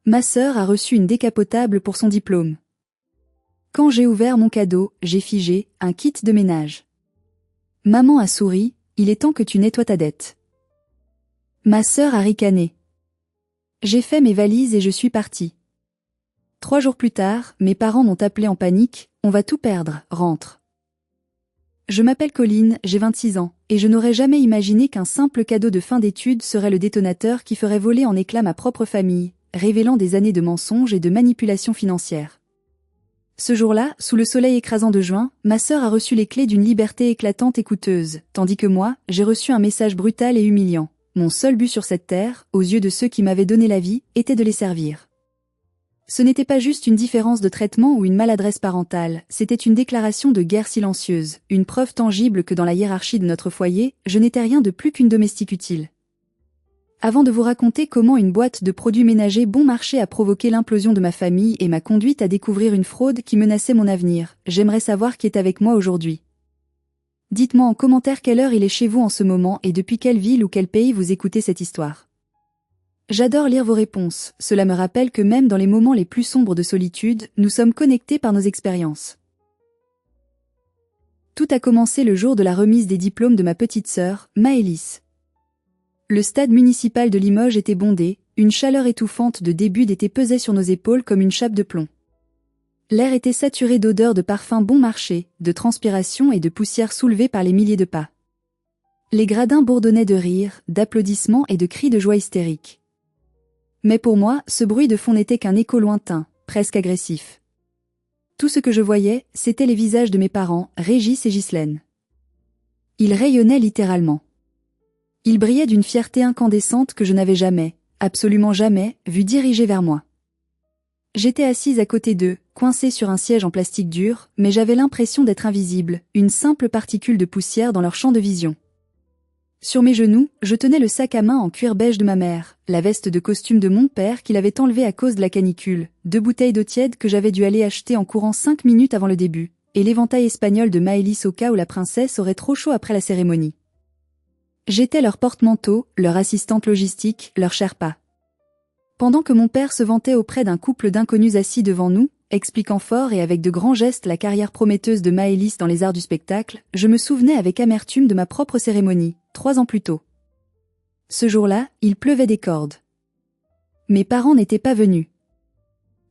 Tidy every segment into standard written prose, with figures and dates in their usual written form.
Ma sœur a reçu une décapotable pour son diplôme. Quand j'ai ouvert mon cadeau, j'ai figé, un kit de ménage. Maman a souri, il est temps que tu nettoies ta dette. Ma sœur a ricané. J'ai fait mes valises et je suis partie. 3 jours plus tard, mes parents m'ont appelé en panique, on va tout perdre, rentre. Je m'appelle Colline, j'ai 26 ans, et je n'aurais jamais imaginé qu'un simple cadeau de fin d'études serait le détonateur qui ferait voler en éclats ma propre famille, révélant des années de mensonges et de manipulation financière. Ce jour-là, sous le soleil écrasant de juin, ma sœur a reçu les clés d'une liberté éclatante et coûteuse, tandis que moi, j'ai reçu un message brutal et humiliant. Mon seul but sur cette terre, aux yeux de ceux qui m'avaient donné la vie, était de les servir. Ce n'était pas juste une différence de traitement ou une maladresse parentale, c'était une déclaration de guerre silencieuse, une preuve tangible que dans la hiérarchie de notre foyer, je n'étais rien de plus qu'une domestique utile. Avant de vous raconter comment une boîte de produits ménagers bon marché a provoqué l'implosion de ma famille et m'a conduite à découvrir une fraude qui menaçait mon avenir, j'aimerais savoir qui est avec moi aujourd'hui. Dites-moi en commentaire quelle heure il est chez vous en ce moment et depuis quelle ville ou quel pays vous écoutez cette histoire. J'adore lire vos réponses, cela me rappelle que même dans les moments les plus sombres de solitude, nous sommes connectés par nos expériences. Tout a commencé le jour de la remise des diplômes de ma petite sœur, Maëlys. Le stade municipal de Limoges était bondé, une chaleur étouffante de début d'été pesait sur nos épaules comme une chape de plomb. L'air était saturé d'odeurs de parfums bon marché, de transpiration et de poussière soulevée par les milliers de pas. Les gradins bourdonnaient de rires, d'applaudissements et de cris de joie hystériques. Mais pour moi, ce bruit de fond n'était qu'un écho lointain, presque agressif. Tout ce que je voyais, c'était les visages de mes parents, Régis et Ghislaine. Ils rayonnaient littéralement. Ils brillaient d'une fierté incandescente que je n'avais jamais, absolument jamais, vu diriger vers moi. J'étais assise à côté d'eux, coincée sur un siège en plastique dur, mais j'avais l'impression d'être invisible, une simple particule de poussière dans leur champ de vision. Sur mes genoux, je tenais le sac à main en cuir beige de ma mère, la veste de costume de mon père qu'il avait enlevée à cause de la canicule, 2 bouteilles d'eau tiède que j'avais dû aller acheter en courant 5 minutes avant le début, et l'éventail espagnol de Maëlys au cas où la princesse aurait trop chaud après la cérémonie. J'étais leur porte-manteau, leur assistante logistique, leur Sherpa. Pendant que mon père se vantait auprès d'un couple d'inconnus assis devant nous, expliquant fort et avec de grands gestes la carrière prometteuse de Maëlys dans les arts du spectacle, je me souvenais avec amertume de ma propre cérémonie, 3 ans plus tôt. Ce jour-là, il pleuvait des cordes. Mes parents n'étaient pas venus.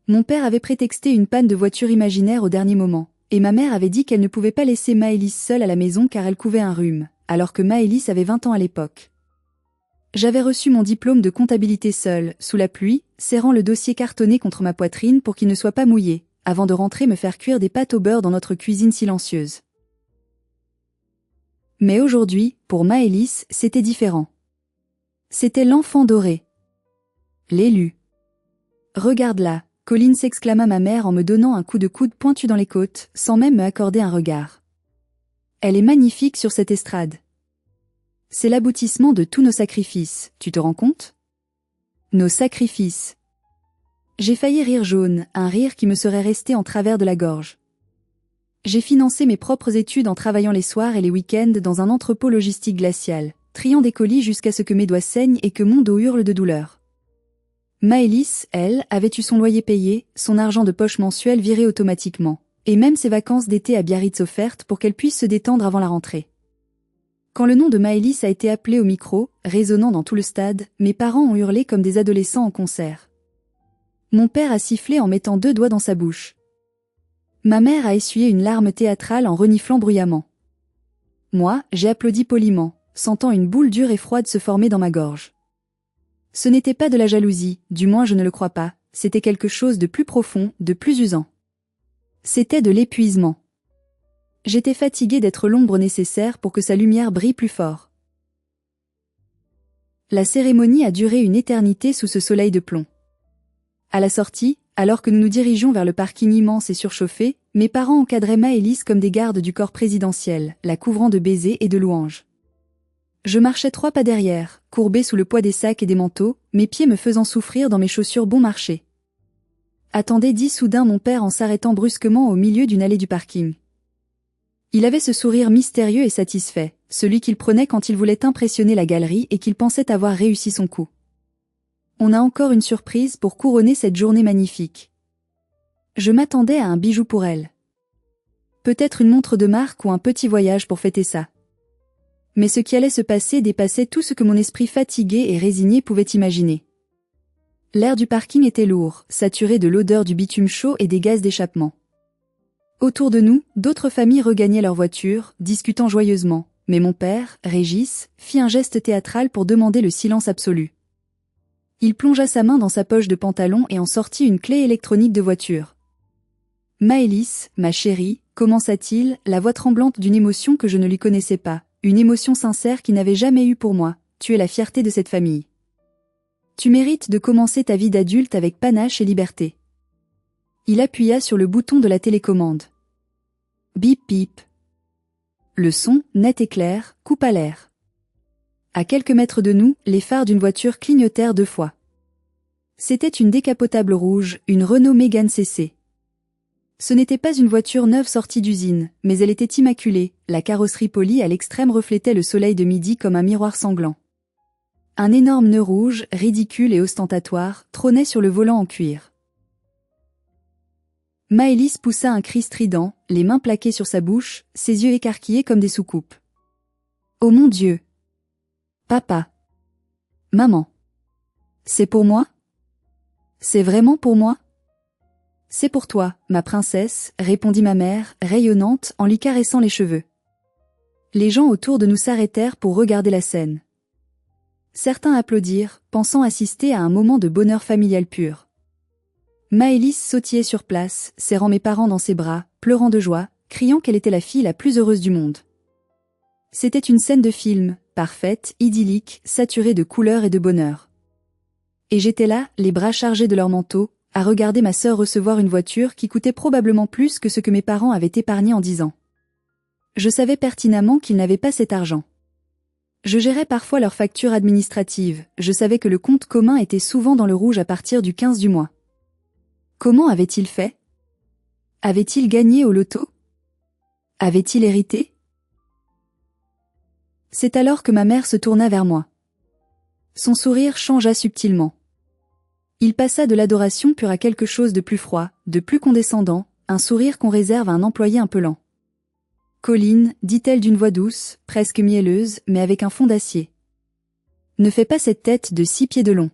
Mon père avait prétexté une panne de voiture imaginaire au dernier moment, et ma mère avait dit qu'elle ne pouvait pas laisser Maëlys seule à la maison car elle couvait un rhume, alors que Maëlys avait 20 ans à l'époque. J'avais reçu mon diplôme de comptabilité seule, sous la pluie, serrant le dossier cartonné contre ma poitrine pour qu'il ne soit pas mouillé, avant de rentrer me faire cuire des pâtes au beurre dans notre cuisine silencieuse. Mais aujourd'hui, pour Maëlys, c'était différent. C'était l'enfant doré. L'élu. Regarde-la, Colline s'exclama ma mère en me donnant un coup de coude pointu dans les côtes, sans même me accorder un regard. Elle est magnifique sur cette estrade. C'est l'aboutissement de tous nos sacrifices, tu te rends compte? Nos sacrifices. J'ai failli rire jaune, un rire qui me serait resté en travers de la gorge. J'ai financé mes propres études en travaillant les soirs et les week-ends dans un entrepôt logistique glacial, triant des colis jusqu'à ce que mes doigts saignent et que mon dos hurle de douleur. Maëlys, elle, avait eu son loyer payé, son argent de poche mensuel viré automatiquement, et même ses vacances d'été à Biarritz offertes pour qu'elle puisse se détendre avant la rentrée. Quand le nom de Maëlys a été appelé au micro, résonnant dans tout le stade, mes parents ont hurlé comme des adolescents en concert. Mon père a sifflé en mettant 2 doigts dans sa bouche. Ma mère a essuyé une larme théâtrale en reniflant bruyamment. Moi, j'ai applaudi poliment, sentant une boule dure et froide se former dans ma gorge. Ce n'était pas de la jalousie, du moins je ne le crois pas, c'était quelque chose de plus profond, de plus usant. C'était de l'épuisement. J'étais fatiguée d'être l'ombre nécessaire pour que sa lumière brille plus fort. La cérémonie a duré une éternité sous ce soleil de plomb. À la sortie, alors que nous nous dirigions vers le parking immense et surchauffé, mes parents encadraient Maëlys comme des gardes du corps présidentiel, la couvrant de baisers et de louanges. Je marchais 3 pas derrière, courbée sous le poids des sacs et des manteaux, mes pieds me faisant souffrir dans mes chaussures bon marché. Attendez, dit soudain mon père en s'arrêtant brusquement au milieu d'une allée du parking. Il avait ce sourire mystérieux et satisfait, celui qu'il prenait quand il voulait impressionner la galerie et qu'il pensait avoir réussi son coup. On a encore une surprise pour couronner cette journée magnifique. Je m'attendais à un bijou pour elle. Peut-être une montre de marque ou un petit voyage pour fêter ça. Mais ce qui allait se passer dépassait tout ce que mon esprit fatigué et résigné pouvait imaginer. L'air du parking était lourd, saturé de l'odeur du bitume chaud et des gaz d'échappement. Autour de nous, d'autres familles regagnaient leur voiture, discutant joyeusement, mais mon père, Régis, fit un geste théâtral pour demander le silence absolu. Il plongea sa main dans sa poche de pantalon et en sortit une clé électronique de voiture. « Maëlys, ma chérie », commença-t-il, la voix tremblante d'une émotion que je ne lui connaissais pas, une émotion sincère qu'il n'avait jamais eue pour moi, tu es la fierté de cette famille. Tu mérites de commencer ta vie d'adulte avec panache et liberté. Il appuya sur le bouton de la télécommande. Bip bip. Le son, net et clair, coupa l'air. À quelques mètres de nous, les phares d'une voiture clignotèrent 2 fois. C'était une décapotable rouge, une Renault Mégane CC. Ce n'était pas une voiture neuve sortie d'usine, mais elle était immaculée, la carrosserie polie à l'extrême reflétait le soleil de midi comme un miroir sanglant. Un énorme nœud rouge, ridicule et ostentatoire, trônait sur le volant en cuir. Maëlys poussa un cri strident, les mains plaquées sur sa bouche, ses yeux écarquillés comme des soucoupes. « Oh mon Dieu! Papa! Maman! C'est pour moi? C'est vraiment pour moi? » « C'est pour toi, ma princesse, » répondit ma mère, rayonnante, en lui caressant les cheveux. Les gens autour de nous s'arrêtèrent pour regarder la scène. Certains applaudirent, pensant assister à un moment de bonheur familial pur. Maëlys sautillait sur place, serrant mes parents dans ses bras, pleurant de joie, criant qu'elle était la fille la plus heureuse du monde. C'était une scène de film, parfaite, idyllique, saturée de couleurs et de bonheur. Et j'étais là, les bras chargés de leurs manteaux, à regarder ma sœur recevoir une voiture qui coûtait probablement plus que ce que mes parents avaient épargné en 10 ans. Je savais pertinemment qu'ils n'avaient pas cet argent. Je gérais parfois leurs factures administratives, je savais que le compte commun était souvent dans le rouge à partir du 15 du mois. Comment avait-il fait? Avait-il gagné au loto? Avait-il hérité? C'est alors que ma mère se tourna vers moi. Son sourire changea subtilement. Il passa de l'adoration pure à quelque chose de plus froid, de plus condescendant, un sourire qu'on réserve à un employé un peu lent. « Colline, dit-elle d'une voix douce, presque mielleuse, mais avec un fond d'acier. Ne fais pas cette tête de 6 pieds de long.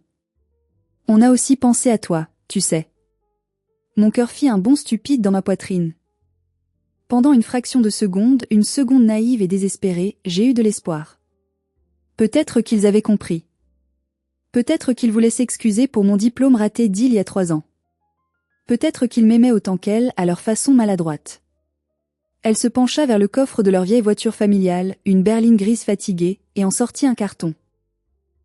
On a aussi pensé à toi, tu sais. » Mon cœur fit un bond stupide dans ma poitrine. Pendant une fraction de seconde, une seconde naïve et désespérée, j'ai eu de l'espoir. Peut-être qu'ils avaient compris. Peut-être qu'ils voulaient s'excuser pour mon diplôme raté d'il y a 3 ans. Peut-être qu'ils m'aimaient autant qu'elle, à leur façon maladroite. Elle se pencha vers le coffre de leur vieille voiture familiale, une berline grise fatiguée, et en sortit un carton.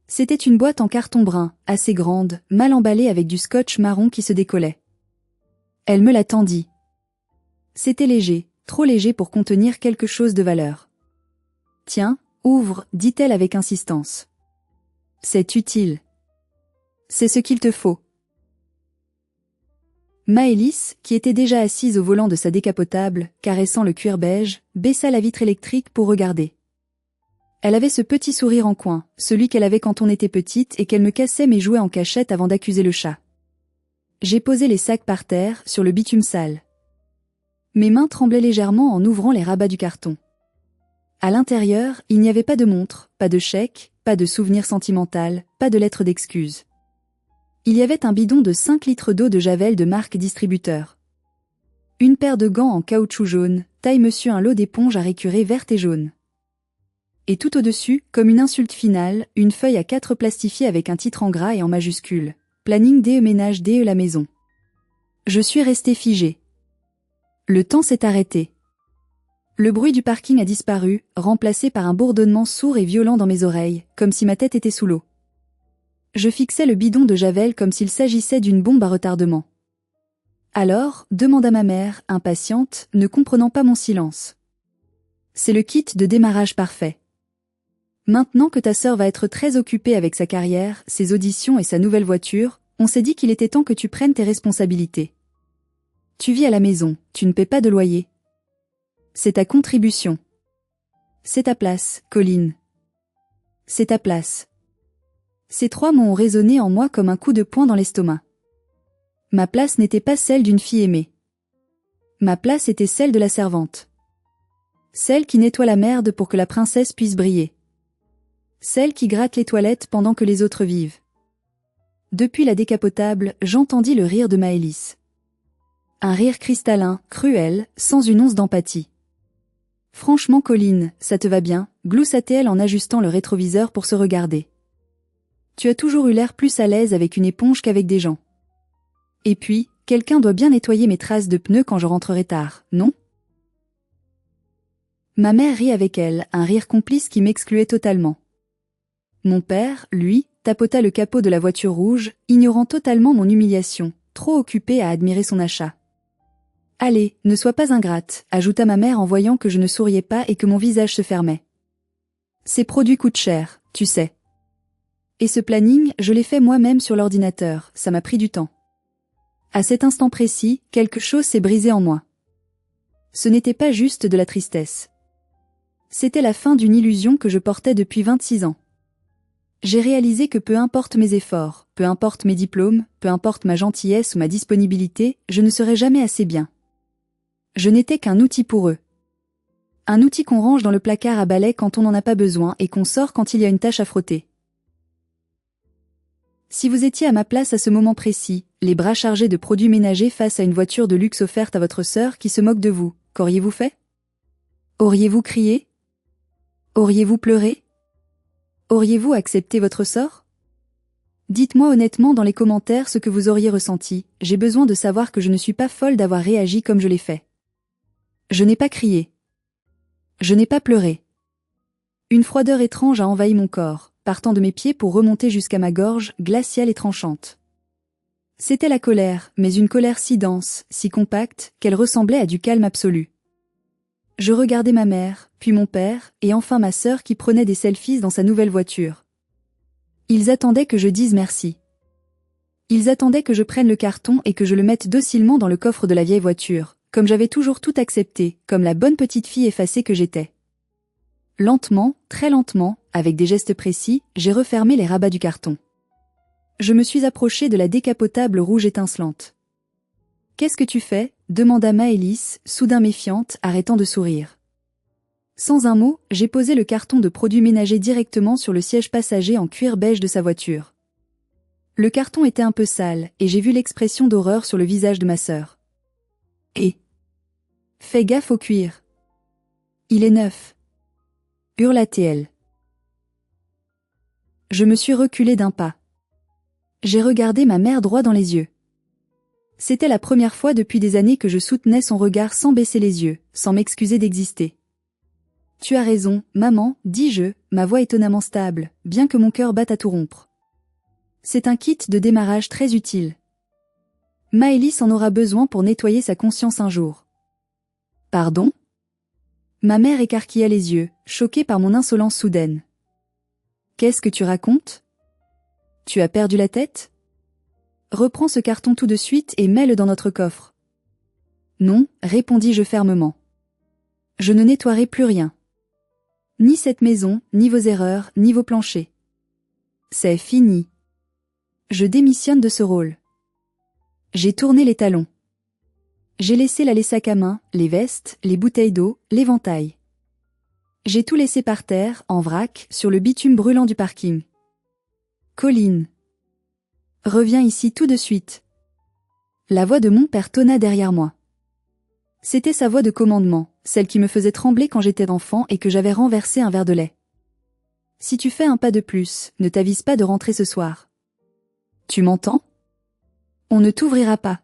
C'était une boîte en carton brun, assez grande, mal emballée avec du scotch marron qui se décollait. Elle me la tendit. C'était léger, trop léger pour contenir quelque chose de valeur. « Tiens, ouvre, dit-elle avec insistance. C'est utile. C'est ce qu'il te faut. » Maëlys, qui était déjà assise au volant de sa décapotable, caressant le cuir beige, baissa la vitre électrique pour regarder. Elle avait ce petit sourire en coin, celui qu'elle avait quand on était petite et qu'elle me cassait mes jouets en cachette avant d'accuser le chat. J'ai posé les sacs par terre, sur le bitume sale. Mes mains tremblaient légèrement en ouvrant les rabats du carton. À l'intérieur, il n'y avait pas de montre, pas de chèque, pas de souvenir sentimental, pas de lettre d'excuse. Il y avait un bidon de 5 litres d'eau de Javel de marque distributeur. Une paire de gants en caoutchouc jaune, taille monsieur un lot d'éponges à récurer verte et jaune. Et tout au-dessus, comme une insulte finale, une feuille A4 plastifiée avec un titre en gras et en majuscule. Planning DE ménage DE la maison. Je suis resté figé. Le temps s'est arrêté. Le bruit du parking a disparu, remplacé par un bourdonnement sourd et violent dans mes oreilles, comme si ma tête était sous l'eau. Je fixais le bidon de Javel comme s'il s'agissait d'une bombe à retardement. Alors, demanda ma mère, impatiente, ne comprenant pas mon silence. C'est le kit de démarrage parfait. Maintenant que ta sœur va être très occupée avec sa carrière, ses auditions et sa nouvelle voiture, on s'est dit qu'il était temps que tu prennes tes responsabilités. Tu vis à la maison, tu ne paies pas de loyer. C'est ta contribution. C'est ta place, Colline. C'est ta place. Ces 3 mots ont résonné en moi comme un coup de poing dans l'estomac. Ma place n'était pas celle d'une fille aimée. Ma place était celle de la servante. Celle qui nettoie la merde pour que la princesse puisse briller. Celle qui gratte les toilettes pendant que les autres vivent. Depuis la décapotable, j'entendis le rire de Maëlys. Un rire cristallin, cruel, sans une once d'empathie. Franchement Colline, ça te va bien, gloussa-t-elle en ajustant le rétroviseur pour se regarder. Tu as toujours eu l'air plus à l'aise avec une éponge qu'avec des gens. Et puis, quelqu'un doit bien nettoyer mes traces de pneus quand je rentrerai tard, non? Ma mère rit avec elle, un rire complice qui m'excluait totalement. Mon père, lui, tapota le capot de la voiture rouge, ignorant totalement mon humiliation, trop occupé à admirer son achat. « Allez, ne sois pas ingrate », ajouta ma mère en voyant que je ne souriais pas et que mon visage se fermait. « Ces produits coûtent cher, tu sais. Et ce planning, je l'ai fait moi-même sur l'ordinateur, ça m'a pris du temps. » À cet instant précis, quelque chose s'est brisé en moi. Ce n'était pas juste de la tristesse. C'était la fin d'une illusion que je portais depuis 26 ans. J'ai réalisé que peu importe mes efforts, peu importe mes diplômes, peu importe ma gentillesse ou ma disponibilité, je ne serai jamais assez bien. Je n'étais qu'un outil pour eux. Un outil qu'on range dans le placard à balai quand on n'en a pas besoin et qu'on sort quand il y a une tâche à frotter. Si vous étiez à ma place à ce moment précis, les bras chargés de produits ménagers face à une voiture de luxe offerte à votre sœur qui se moque de vous, qu'auriez-vous fait? Auriez-vous crié? Auriez-vous pleuré? Auriez-vous accepté votre sort? Dites-moi honnêtement dans les commentaires ce que vous auriez ressenti, j'ai besoin de savoir que je ne suis pas folle d'avoir réagi comme je l'ai fait. Je n'ai pas crié. Je n'ai pas pleuré. Une froideur étrange a envahi mon corps, partant de mes pieds pour remonter jusqu'à ma gorge, glaciale et tranchante. C'était la colère, mais une colère si dense, si compacte, qu'elle ressemblait à du calme absolu. Je regardais ma mère, puis mon père, et enfin ma sœur qui prenait des selfies dans sa nouvelle voiture. Ils attendaient que je dise merci. Ils attendaient que je prenne le carton et que je le mette docilement dans le coffre de la vieille voiture, comme j'avais toujours tout accepté, comme la bonne petite fille effacée que j'étais. Lentement, très lentement, avec des gestes précis, j'ai refermé les rabats du carton. Je me suis approchée de la décapotable rouge étincelante. « Qu'est-ce que tu fais ?» demanda Maëlys, soudain méfiante, arrêtant de sourire. Sans un mot, j'ai posé le carton de produits ménagers directement sur le siège passager en cuir beige de sa voiture. Le carton était un peu sale, et j'ai vu l'expression d'horreur sur le visage de ma sœur. « Hé ! Fais gaffe au cuir. Il est neuf. » hurla-t-elle. Je me suis reculée d'un pas. J'ai regardé ma mère droit dans les yeux. C'était la première fois depuis des années que je soutenais son regard sans baisser les yeux, sans m'excuser d'exister. « Tu as raison, maman, dis-je, ma voix étonnamment stable, bien que mon cœur batte à tout rompre. C'est un kit de démarrage très utile. Maëlys en aura besoin pour nettoyer sa conscience un jour. » « Pardon ?» Ma mère écarquilla les yeux, choquée par mon insolence soudaine. « Qu'est-ce que tu racontes? Tu as perdu la tête? Reprends ce carton tout de suite et mets-le dans notre coffre. » « Non, » répondis-je fermement. « Je ne nettoierai plus rien. Ni cette maison, ni vos erreurs, ni vos planchers. C'est fini. Je démissionne de ce rôle. » J'ai tourné les talons. J'ai laissé les sacs à main, les vestes, les bouteilles d'eau, l'éventail. J'ai tout laissé par terre, en vrac, sur le bitume brûlant du parking. « Colline. Reviens ici tout de suite. » La voix de mon père tonna derrière moi. C'était sa voix de commandement, celle qui me faisait trembler quand j'étais enfant et que j'avais renversé un verre de lait. « Si tu fais un pas de plus, ne t'avise pas de rentrer ce soir. Tu m'entends? On ne t'ouvrira pas. »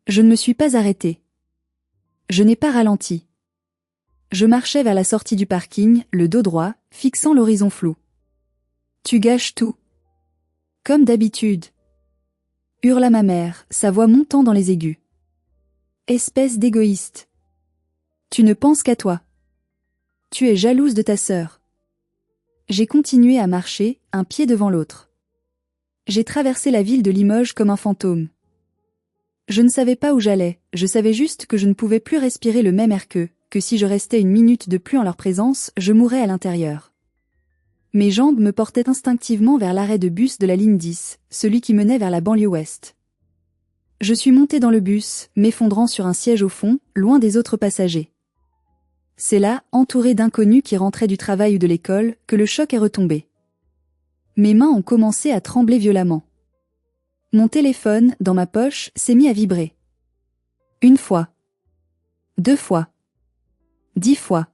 Je ne me suis pas arrêtée. Je n'ai pas ralenti. Je marchais vers la sortie du parking, le dos droit, fixant l'horizon flou. « Tu gâches tout. » « Comme d'habitude. » hurla ma mère, sa voix montant dans les aigus. « Espèce d'égoïste. Tu ne penses qu'à toi. Tu es jalouse de ta sœur. » J'ai continué à marcher, un pied devant l'autre. J'ai traversé la ville de Limoges comme un fantôme. Je ne savais pas où j'allais, je savais juste que je ne pouvais plus respirer le même air qu'eux, que si je restais une minute de plus en leur présence, je mourrais à l'intérieur. Mes jambes me portaient instinctivement vers l'arrêt de bus de la ligne 10, celui qui menait vers la banlieue ouest. Je suis montée dans le bus, m'effondrant sur un siège au fond, loin des autres passagers. C'est là, entouré d'inconnus qui rentraient du travail ou de l'école, que le choc est retombé. Mes mains ont commencé à trembler violemment. Mon téléphone, dans ma poche, s'est mis à vibrer. 1 fois. 2 fois. 10 fois.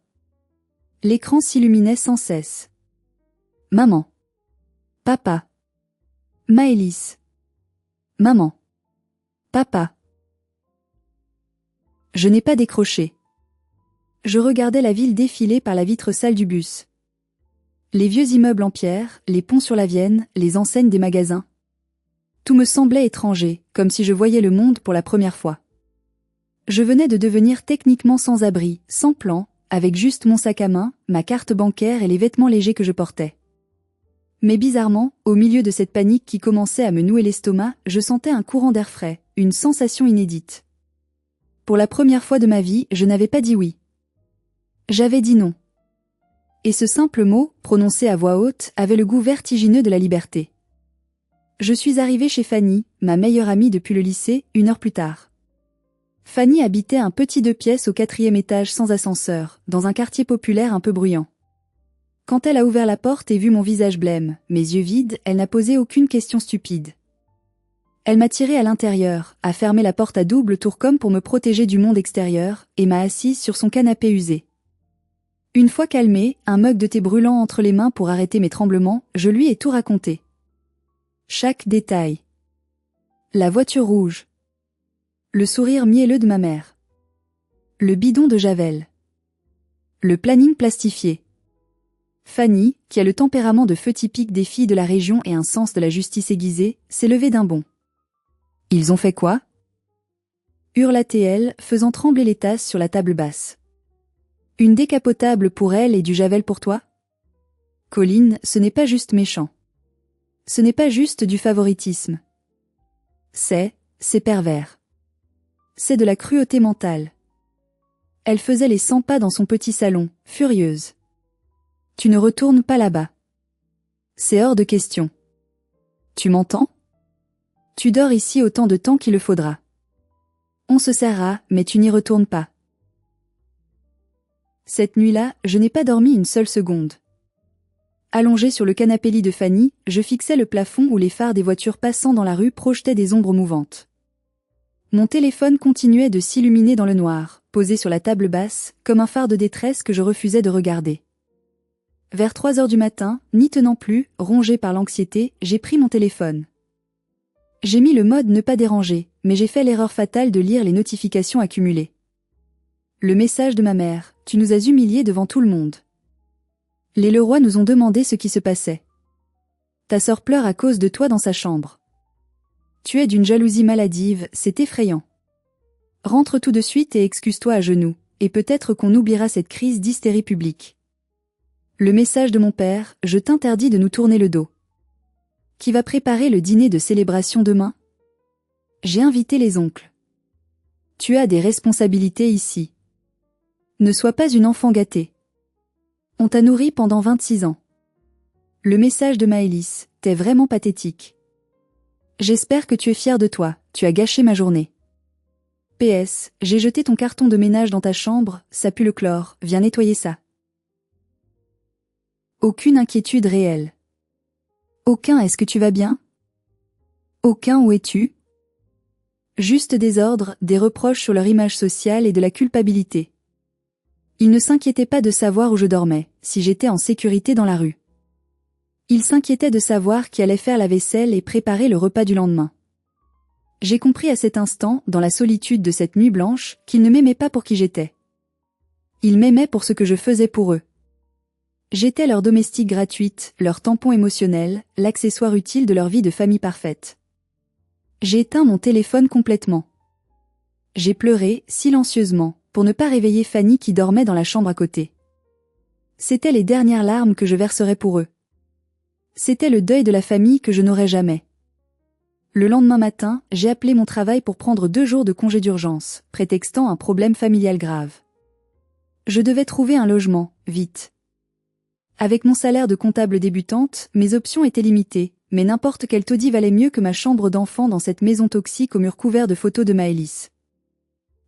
L'écran s'illuminait sans cesse. Maman. Papa. Maëlys. Maman. Papa. Je n'ai pas décroché. Je regardais la ville défiler par la vitre sale du bus. Les vieux immeubles en pierre, les ponts sur la Vienne, les enseignes des magasins. Tout me semblait étranger, comme si je voyais le monde pour la première fois. Je venais de devenir techniquement sans abri, sans plan, avec juste mon sac à main, ma carte bancaire et les vêtements légers que je portais. Mais bizarrement, au milieu de cette panique qui commençait à me nouer l'estomac, je sentais un courant d'air frais, une sensation inédite. Pour la première fois de ma vie, je n'avais pas dit oui. J'avais dit non. Et ce simple mot, prononcé à voix haute, avait le goût vertigineux de la liberté. Je suis arrivée chez Fanny, ma meilleure amie depuis le lycée, 1 heure plus tard. Fanny habitait un petit 2 pièces au 4e étage sans ascenseur, dans un quartier populaire un peu bruyant. Quand elle a ouvert la porte et vu mon visage blême, mes yeux vides, elle n'a posé aucune question stupide. Elle m'a tiré à l'intérieur, a fermé la porte à double tour comme pour me protéger du monde extérieur, et m'a assise sur son canapé usé. Une fois calmée, un mug de thé brûlant entre les mains pour arrêter mes tremblements, je lui ai tout raconté. Chaque détail. La voiture rouge. Le sourire mielleux de ma mère. Le bidon de Javel. Le planning plastifié. Fanny, qui a le tempérament de feu typique des filles de la région et un sens de la justice aiguisée, s'est levée d'un bond. Ils ont fait quoi? Hurla-t-elle, faisant trembler les tasses sur la table basse. Une décapotable pour elle et du Javel pour toi? Colline, ce n'est pas juste méchant. Ce n'est pas juste du favoritisme. C'est pervers. C'est de la cruauté mentale. Elle faisait les 100 pas dans son petit salon, furieuse. Tu ne retournes pas là-bas. C'est hors de question. Tu m'entends? Tu dors ici autant de temps qu'il le faudra. On se serra, mais tu n'y retournes pas. Cette nuit-là, je n'ai pas dormi une seule seconde. Allongé sur le canapé-lit de Fanny, je fixais le plafond où les phares des voitures passant dans la rue projetaient des ombres mouvantes. Mon téléphone continuait de s'illuminer dans le noir, posé sur la table basse, comme un phare de détresse que je refusais de regarder. Vers 3 heures du matin, n'y tenant plus, rongé par l'anxiété, j'ai pris mon téléphone. J'ai mis le mode ne pas déranger, mais j'ai fait l'erreur fatale de lire les notifications accumulées. Le message de ma mère, tu nous as humiliés devant tout le monde. Les Leroy nous ont demandé ce qui se passait. Ta sœur pleure à cause de toi dans sa chambre. Tu es d'une jalousie maladive, c'est effrayant. Rentre tout de suite et excuse-toi à genoux, et peut-être qu'on oubliera cette crise d'hystérie publique. Le message de mon père, je t'interdis de nous tourner le dos. Qui va préparer le dîner de célébration demain? J'ai invité les oncles. Tu as des responsabilités ici. Ne sois pas une enfant gâtée. On t'a nourri pendant 26 ans. Le message de Maëlys, t'es vraiment pathétique. J'espère que tu es fière de toi, tu as gâché ma journée. PS, j'ai jeté ton carton de ménage dans ta chambre, ça pue le chlore, viens nettoyer ça. Aucune inquiétude réelle. Aucun est-ce que tu vas bien? Aucun où es-tu? Juste des ordres, des reproches sur leur image sociale et de la culpabilité. Ils ne s'inquiétaient pas de savoir où je dormais, si j'étais en sécurité dans la rue. Ils s'inquiétaient de savoir qui allait faire la vaisselle et préparer le repas du lendemain. J'ai compris à cet instant, dans la solitude de cette nuit blanche, qu'ils ne m'aimaient pas pour qui j'étais. Ils m'aimaient pour ce que je faisais pour eux. J'étais leur domestique gratuite, leur tampon émotionnel, l'accessoire utile de leur vie de famille parfaite. J'ai éteint mon téléphone complètement. J'ai pleuré, silencieusement, pour ne pas réveiller Fanny qui dormait dans la chambre à côté. C'était les dernières larmes que je verserais pour eux. C'était le deuil de la famille que je n'aurais jamais. Le lendemain matin, j'ai appelé mon travail pour prendre 2 jours de congé d'urgence, prétextant un problème familial grave. Je devais trouver un logement, vite. Avec mon salaire de comptable débutante, mes options étaient limitées, mais n'importe quel taudis valait mieux que ma chambre d'enfant dans cette maison toxique aux murs couverts de photos de Maëlys.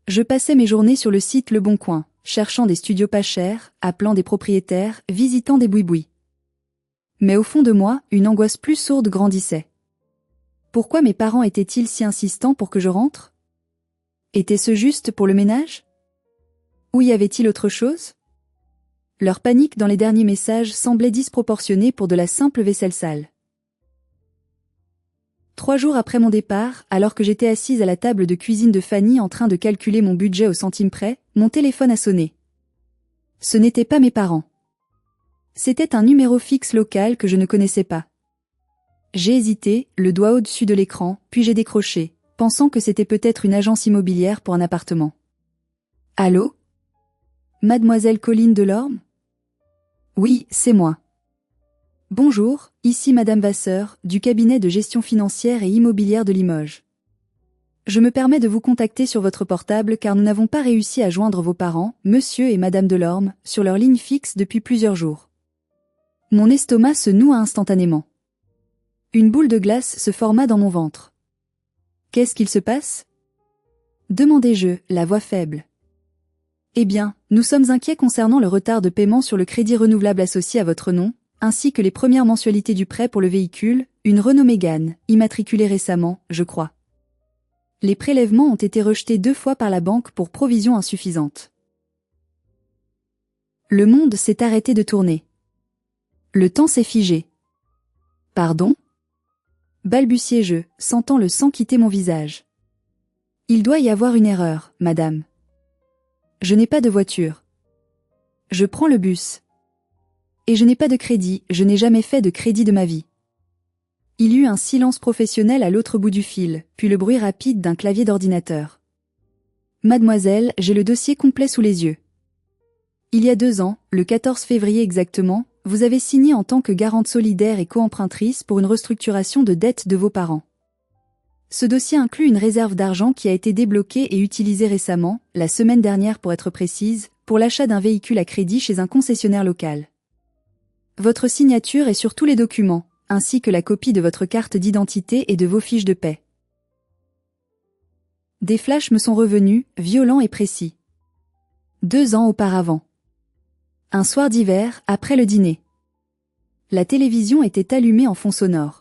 Je passais mes journées sur le site Le Bon Coin, cherchant des studios pas chers, appelant des propriétaires, visitant des boui-boui. Mais au fond de moi, une angoisse plus sourde grandissait. Pourquoi mes parents étaient-ils si insistants pour que je rentre? Était-ce juste pour le ménage? Ou y avait-il autre chose? Leur panique dans les derniers messages semblait disproportionnée pour de la simple vaisselle sale. 3 jours après mon départ, alors que j'étais assise à la table de cuisine de Fanny en train de calculer mon budget au centime près, mon téléphone a sonné. Ce n'étaient pas mes parents. C'était un numéro fixe local que je ne connaissais pas. J'ai hésité, le doigt au-dessus de l'écran, puis j'ai décroché, pensant que c'était peut-être une agence immobilière pour un appartement. Allô? Mademoiselle Colline Delorme? Oui, c'est moi. Bonjour, ici Madame Vasseur, du cabinet de gestion financière et immobilière de Limoges. Je me permets de vous contacter sur votre portable car nous n'avons pas réussi à joindre vos parents, Monsieur et Madame Delorme, sur leur ligne fixe depuis plusieurs jours. Mon estomac se noua instantanément. Une boule de glace se forma dans mon ventre. Qu'est-ce qu'il se passe? Demandai-je, la voix faible. Eh bien, nous sommes inquiets concernant le retard de paiement sur le crédit renouvelable associé à votre nom, ainsi que les premières mensualités du prêt pour le véhicule, une Renault Mégane, immatriculée récemment, je crois. Les prélèvements ont été rejetés 2 fois par la banque pour provision insuffisante. Le monde s'est arrêté de tourner. Le temps s'est figé. Pardon? Balbutiai-je, sentant le sang quitter mon visage. Il doit y avoir une erreur, madame. Je n'ai pas de voiture. Je prends le bus. Et je n'ai pas de crédit, je n'ai jamais fait de crédit de ma vie. Il y eut un silence professionnel à l'autre bout du fil, puis le bruit rapide d'un clavier d'ordinateur. Mademoiselle, j'ai le dossier complet sous les yeux. Il y a 2 ans, le 14 février exactement, vous avez signé en tant que garante solidaire et coempruntrice pour une restructuration de dette de vos parents. Ce dossier inclut une réserve d'argent qui a été débloquée et utilisée récemment, la semaine dernière pour être précise, pour l'achat d'un véhicule à crédit chez un concessionnaire local. Votre signature est sur tous les documents, ainsi que la copie de votre carte d'identité et de vos fiches de paie. Des flashs me sont revenus, violents et précis. 2 ans auparavant. Un soir d'hiver, après le dîner. La télévision était allumée en fond sonore.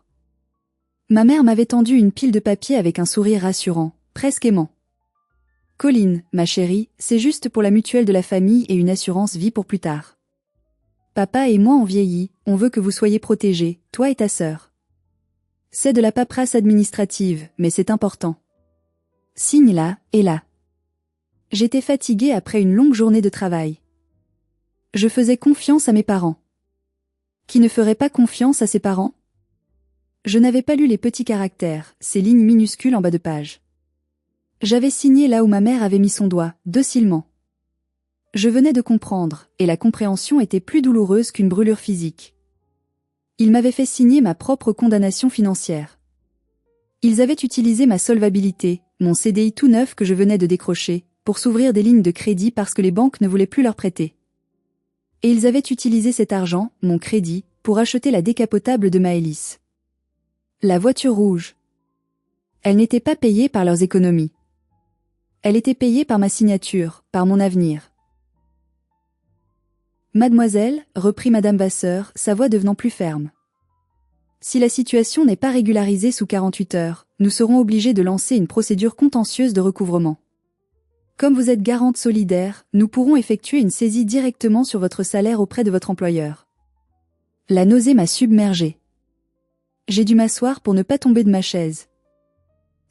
Ma mère m'avait tendu une pile de papier avec un sourire rassurant, presque aimant. Colline, ma chérie, c'est juste pour la mutuelle de la famille et une assurance vie pour plus tard. Papa et moi on vieillit, on veut que vous soyez protégés, toi et ta sœur. C'est de la paperasse administrative, mais c'est important. Signe là, et là. J'étais fatiguée après une longue journée de travail. Je faisais confiance à mes parents. Qui ne ferait pas confiance à ses parents? Je n'avais pas lu les petits caractères, ces lignes minuscules en bas de page. J'avais signé là où ma mère avait mis son doigt, docilement. Je venais de comprendre, et la compréhension était plus douloureuse qu'une brûlure physique. Ils m'avaient fait signer ma propre condamnation financière. Ils avaient utilisé ma solvabilité, mon CDI tout neuf que je venais de décrocher, pour s'ouvrir des lignes de crédit parce que les banques ne voulaient plus leur prêter. Et ils avaient utilisé cet argent, mon crédit, pour acheter la décapotable de Maëlys. La voiture rouge. Elle n'était pas payée par leurs économies. Elle était payée par ma signature, par mon avenir. Mademoiselle, reprit Madame Vasseur, sa voix devenant plus ferme. Si la situation n'est pas régularisée sous 48 heures, nous serons obligés de lancer une procédure contentieuse de recouvrement. Comme vous êtes garante solidaire, nous pourrons effectuer une saisie directement sur votre salaire auprès de votre employeur. La nausée m'a submergée. J'ai dû m'asseoir pour ne pas tomber de ma chaise.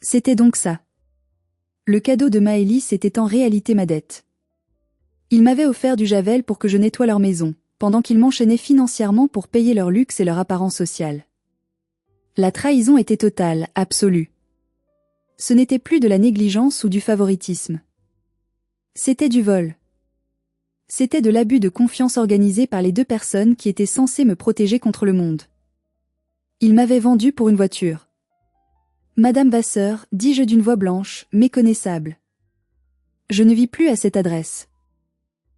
C'était donc ça. Le cadeau de Maëlys était en réalité ma dette. Ils m'avaient offert du javel pour que je nettoie leur maison, pendant qu'ils m'enchaînaient financièrement pour payer leur luxe et leur apparence sociale. La trahison était totale, absolue. Ce n'était plus de la négligence ou du favoritisme. C'était du vol. C'était de l'abus de confiance organisé par les 2 personnes qui étaient censées me protéger contre le monde. Ils m'avaient vendu pour une voiture. Madame Vasseur, dis-je d'une voix blanche, méconnaissable. Je ne vis plus à cette adresse.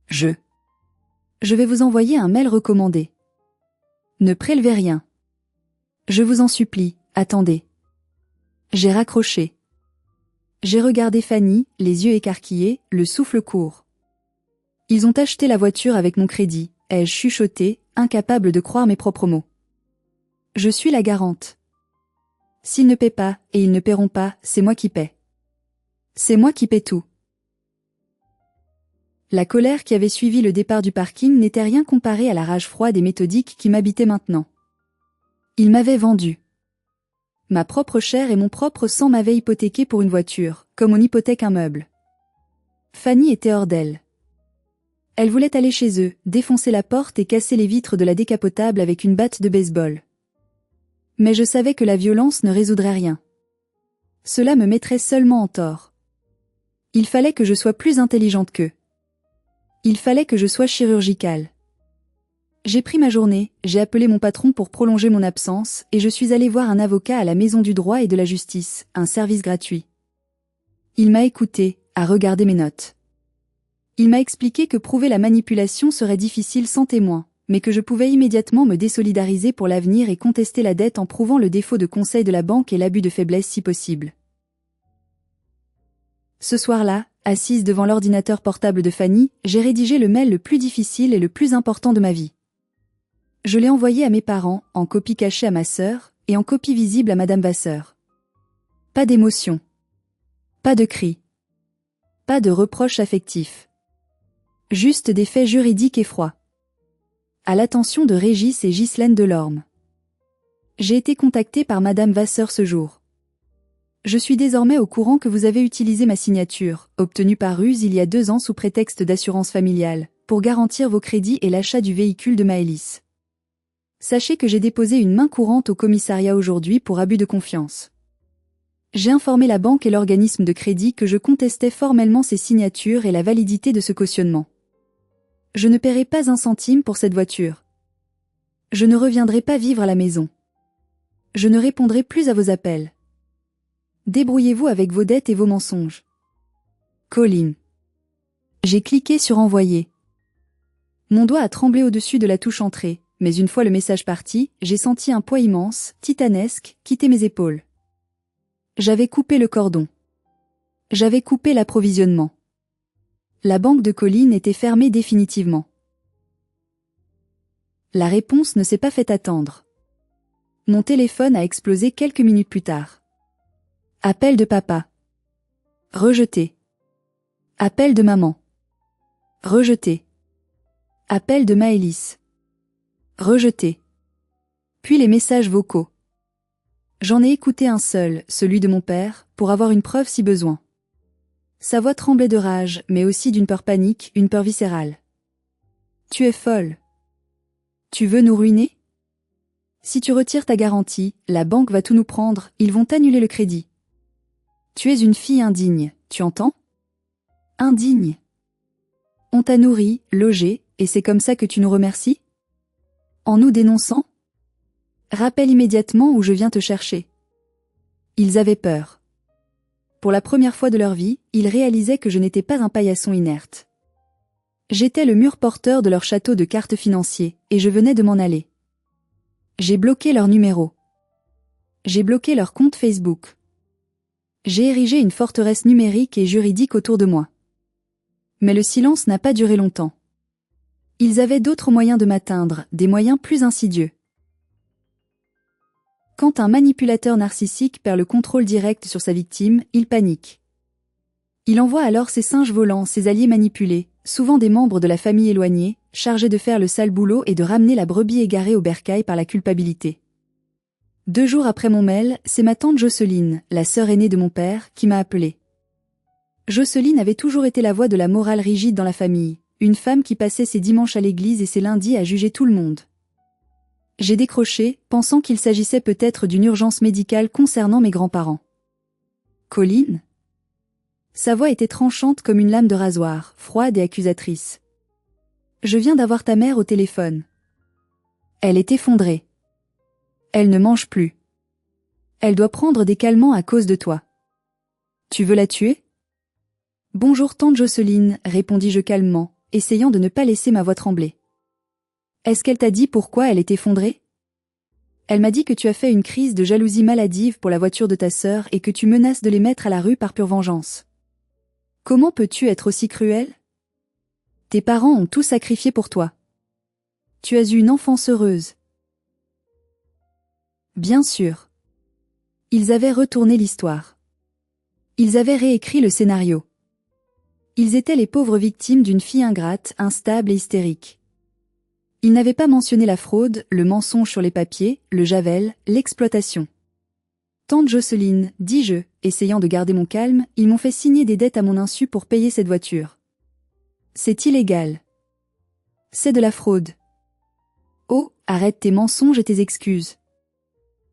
Je vais vous envoyer un mail recommandé. Ne prélevez rien. Je vous en supplie, attendez. J'ai raccroché. J'ai regardé Fanny, les yeux écarquillés, le souffle court. Ils ont acheté la voiture avec mon crédit, ai-je chuchoté, incapable de croire mes propres mots. Je suis la garante. S'ils ne paient pas, et ils ne paieront pas, c'est moi qui paie. C'est moi qui paie tout. La colère qui avait suivi le départ du parking n'était rien comparée à la rage froide et méthodique qui m'habitait maintenant. Ils m'avaient vendu. Ma propre chair et mon propre sang m'avaient hypothéqué pour une voiture, comme on hypothèque un meuble. Fanny était hors d'elle. Elle voulait aller chez eux, défoncer la porte et casser les vitres de la décapotable avec une batte de baseball. Mais je savais que la violence ne résoudrait rien. Cela me mettrait seulement en tort. Il fallait que je sois plus intelligente qu'eux. Il fallait que je sois chirurgicale. J'ai pris ma journée, j'ai appelé mon patron pour prolonger mon absence et je suis allée voir un avocat à la Maison du droit et de la justice, un service gratuit. Il m'a écouté, a regardé mes notes. Il m'a expliqué que prouver la manipulation serait difficile sans témoin, mais que je pouvais immédiatement me désolidariser pour l'avenir et contester la dette en prouvant le défaut de conseil de la banque et l'abus de faiblesse si possible. Ce soir-là, assise devant l'ordinateur portable de Fanny, j'ai rédigé le mail le plus difficile et le plus important de ma vie. Je l'ai envoyé à mes parents, en copie cachée à ma sœur, et en copie visible à Madame Vasseur. Pas d'émotion. Pas de cris. Pas de reproches affectifs. Juste des faits juridiques et froids. À l'attention de Régis et Ghislaine Delorme. J'ai été contactée par Madame Vasseur ce jour. Je suis désormais au courant que vous avez utilisé ma signature, obtenue par ruse il y a 2 ans sous prétexte d'assurance familiale, pour garantir vos crédits et l'achat du véhicule de Maëlys. Sachez que j'ai déposé une main courante au commissariat aujourd'hui pour abus de confiance. J'ai informé la banque et l'organisme de crédit que je contestais formellement ces signatures et la validité de ce cautionnement. Je ne paierai pas un centime pour cette voiture. Je ne reviendrai pas vivre à la maison. Je ne répondrai plus à vos appels. Débrouillez-vous avec vos dettes et vos mensonges. Colline. J'ai cliqué sur envoyer. Mon doigt a tremblé au-dessus de la touche entrée, mais une fois le message parti, j'ai senti un poids immense, titanesque, quitter mes épaules. J'avais coupé le cordon. J'avais coupé l'approvisionnement. La banque de Colline était fermée définitivement. La réponse ne s'est pas fait attendre. Mon téléphone a explosé quelques minutes plus tard. Appel de papa. Rejeté. Appel de maman. Rejeté. Appel de Maëlys. Rejeté. Puis les messages vocaux. J'en ai écouté un seul, celui de mon père, pour avoir une preuve si besoin. Sa voix tremblait de rage, mais aussi d'une peur panique, une peur viscérale. Tu es folle. Tu veux nous ruiner? Si tu retires ta garantie, la banque va tout nous prendre, ils vont annuler le crédit. Tu es une fille indigne, tu entends? Indigne. On t'a nourri, logé, et c'est comme ça que tu nous remercies? En nous dénonçant? Rappelle immédiatement où je viens te chercher. Ils avaient peur. Pour la première fois de leur vie, ils réalisaient que je n'étais pas un paillasson inerte. J'étais le mur porteur de leur château de cartes financiers, et je venais de m'en aller. J'ai bloqué leur numéro. J'ai bloqué leur compte Facebook. J'ai érigé une forteresse numérique et juridique autour de moi. Mais le silence n'a pas duré longtemps. Ils avaient d'autres moyens de m'atteindre, des moyens plus insidieux. Quand un manipulateur narcissique perd le contrôle direct sur sa victime, il panique. Il envoie alors ses singes volants, ses alliés manipulés, souvent des membres de la famille éloignée, chargés de faire le sale boulot et de ramener la brebis égarée au bercail par la culpabilité. 2 jours après mon mail, c'est ma tante Jocelyne, la sœur aînée de mon père, qui m'a appelée. Jocelyne avait toujours été la voix de la morale rigide dans la famille, une femme qui passait ses dimanches à l'église et ses lundis à juger tout le monde. J'ai décroché, pensant qu'il s'agissait peut-être d'une urgence médicale concernant mes grands-parents. Colline? Sa voix était tranchante comme une lame de rasoir, froide et accusatrice. Je viens d'avoir ta mère au téléphone. Elle est effondrée. Elle ne mange plus. Elle doit prendre des calmants à cause de toi. Tu veux la tuer? Bonjour tante Jocelyne, répondis-je calmement, essayant de ne pas laisser ma voix trembler. Est-ce qu'elle t'a dit pourquoi elle est effondrée? Elle m'a dit que tu as fait une crise de jalousie maladive pour la voiture de ta sœur et que tu menaces de les mettre à la rue par pure vengeance. Comment peux-tu être aussi cruel? Tes parents ont tout sacrifié pour toi. Tu as eu une enfance heureuse. Bien sûr. Ils avaient retourné l'histoire. Ils avaient réécrit le scénario. Ils étaient les pauvres victimes d'une fille ingrate, instable et hystérique. Ils n'avaient pas mentionné la fraude, le mensonge sur les papiers, le javel, l'exploitation. Tante Jocelyne, dis-je, essayant de garder mon calme, ils m'ont fait signer des dettes à mon insu pour payer cette voiture. C'est illégal. C'est de la fraude. Oh, arrête tes mensonges et tes excuses.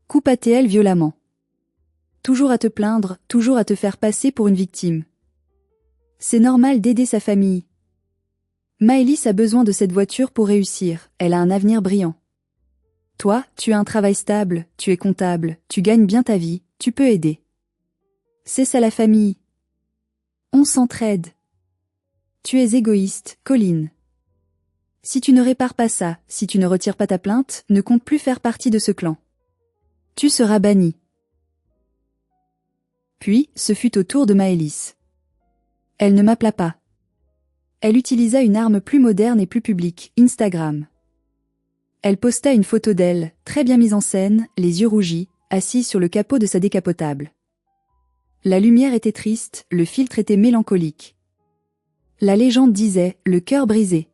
Coupe ATL violemment. Toujours à te plaindre, toujours à te faire passer pour une victime. C'est normal d'aider sa famille. Maëlys a besoin de cette voiture pour réussir, elle a un avenir brillant. Toi, tu as un travail stable, tu es comptable, tu gagnes bien ta vie, tu peux aider. C'est ça la famille. On s'entraide. Tu es égoïste, Colline. Si tu ne répares pas ça, si tu ne retires pas ta plainte, ne compte plus faire partie de ce clan. Tu seras banni. Puis, ce fut au tour de Maëlys. Elle ne m'appela pas. Elle utilisa une arme plus moderne et plus publique, Instagram. Elle posta une photo d'elle, très bien mise en scène, les yeux rougis, assise sur le capot de sa décapotable. La lumière était triste, le filtre était mélancolique. La légende disait, le cœur brisé.